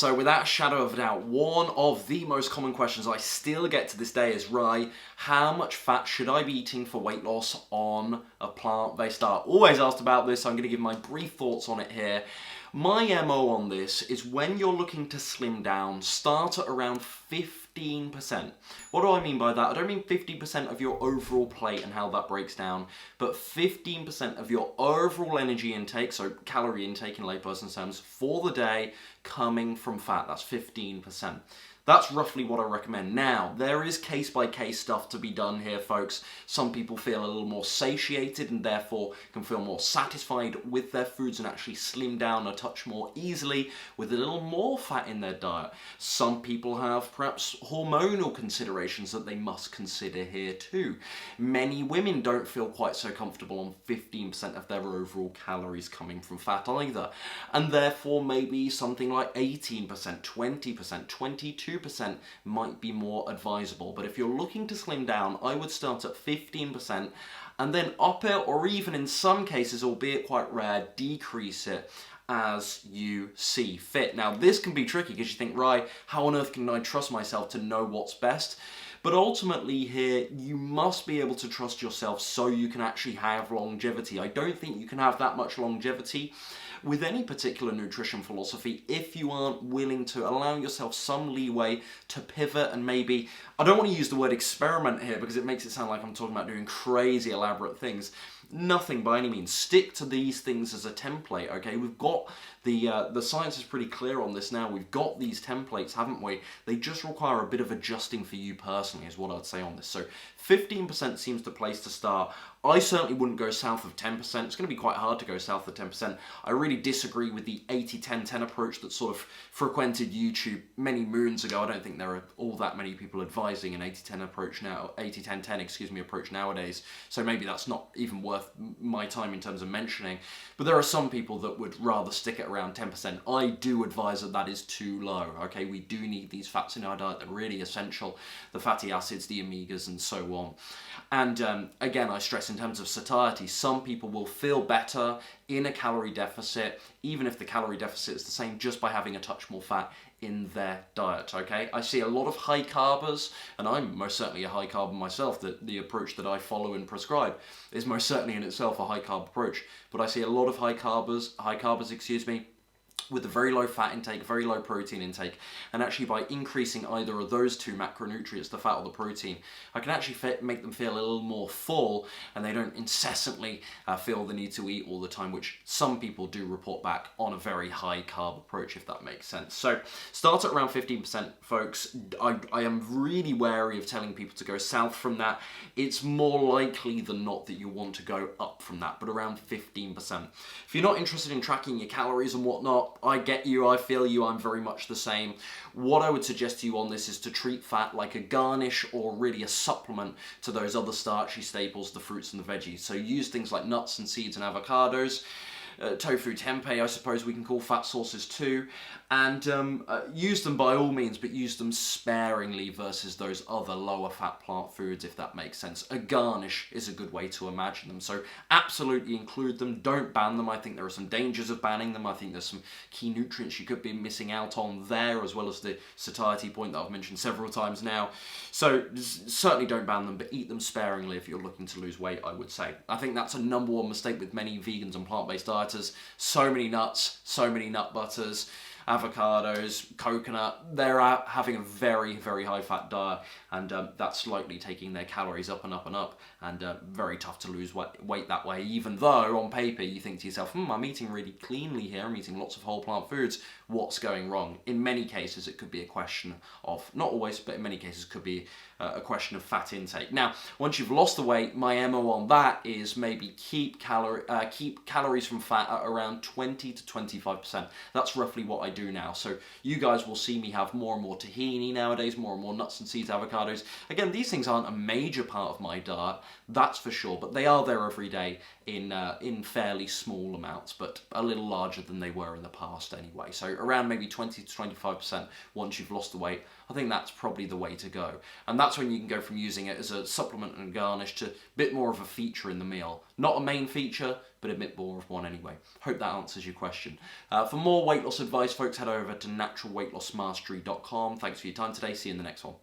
So without a shadow of a doubt, one of the most common questions I still get to this day is, right, how much fat should I be eating for weight loss on a plant-based diet? Always asked about this, so I'm going to give my brief thoughts on it here. My MO on this is when you're looking to slim down, start at around 15%. What do I mean by that? I don't mean 50% of your overall plate and how that breaks down, but 15% of your overall energy intake, so calorie intake in layperson terms, for the day coming from fat. That's 15%. That's roughly what I recommend. Now, there is case-by-case stuff to be done here, folks. Some people feel a little more satiated and therefore can feel more satisfied with their foods and actually slim down a touch more easily with a little more fat in their diet. Some people have perhaps hormonal considerations that they must consider here too. Many women don't feel quite so comfortable on 15% of their overall calories coming from fat either. And therefore maybe something like 18%, 20%, 22% might be more advisable. But if you're looking to slim down, I would start at 15% and then up it, or even in some cases, albeit quite rare, decrease it as you see fit. Now, this can be tricky because you think, right, how on earth can I trust myself to know what's best? But ultimately here, you must be able to trust yourself so you can actually have longevity. I don't think you can have that much longevity with any particular nutrition philosophy if you aren't willing to allow yourself some leeway to pivot and maybe, I don't want to use the word experiment here because it makes it sound like I'm talking about doing crazy elaborate things. Nothing by any means. Stick to these things as a template, okay? We've got the science is pretty clear on this now. We've got these templates, haven't we? They just require a bit of adjusting for you personally is what I'd say on this. So 15% seems the place to start. I certainly wouldn't go south of 10%. It's going to be quite hard to go south of 10%. I really disagree with the 80-10-10 approach that sort of frequented YouTube many moons ago. I don't think there are all that many people advising an 80-10 approach now, 80-10-10, approach nowadays. So maybe that's not even worth my time in terms of mentioning. But there are some people that would rather stick at around 10%. I do advise that is too low. Okay, we do need these fats in our diet. They're really essential. The fatty acids, the omegas, and so on. And again, I stress in terms of satiety, some people will feel better in a calorie deficit, even if the calorie deficit is the same, just by having a touch more fat in their diet, okay? I see a lot of high carbers, and I'm most certainly a high carber myself. The approach that I follow and prescribe is most certainly in itself a high carb approach, but I see a lot of high carbers, with a very low fat intake, very low protein intake, and actually by increasing either of those two macronutrients, the fat or the protein, I can actually make them feel a little more full, and they don't incessantly feel the need to eat all the time, which some people do report back on a very high carb approach, if that makes sense. So start at around 15%, folks. I am really wary of telling people to go south from that. It's more likely than not that you want to go up from that, but around 15%. If you're not interested in tracking your calories and whatnot, I get you, I feel you, I'm very much the same. What I would suggest to you on this is to treat fat like a garnish or really a supplement to those other starchy staples, the fruits and the veggies. So use things like nuts and seeds and avocados. Tofu, tempeh, I suppose we can call fat sources too, and use them by all means, but use them sparingly versus those other lower fat plant foods, if that makes sense. A garnish is a good way to imagine them, so absolutely include them, don't ban them. I think there are some dangers of banning them. I think there's some key nutrients you could be missing out on there, as well as the satiety point that I've mentioned several times now. So certainly don't ban them, but eat them sparingly if you're looking to lose weight, I would say. I think that's a number one mistake with many vegans and plant-based diets. So many nuts, so many nut butters, avocados, coconut. They're having a very, very high fat diet, and that's likely taking their calories up and up and up, and very tough to lose weight that way, even though on paper you think to yourself, I'm eating really cleanly here, I'm eating lots of whole plant foods, what's going wrong? In many cases it could be a question of, not always, but in many cases could be a question of fat intake. Now, once you've lost the weight, my MO on that is maybe keep calories from fat at around 20 to 25%. That's roughly what I do now. So you guys will see me have more and more tahini nowadays, more and more nuts and seeds, avocados. Again, these things aren't a major part of my diet, that's for sure, but they are there every day in fairly small amounts, but a little larger than they were in the past anyway. So around maybe 20 to 25% once you've lost the weight. I think that's probably the way to go. And that's when you can go from using it as a supplement and garnish to a bit more of a feature in the meal. Not a main feature, but a bit more of one anyway. Hope that answers your question. For more weight loss advice, folks, head over to naturalweightlossmastery.com. Thanks for your time today. See you in the next one.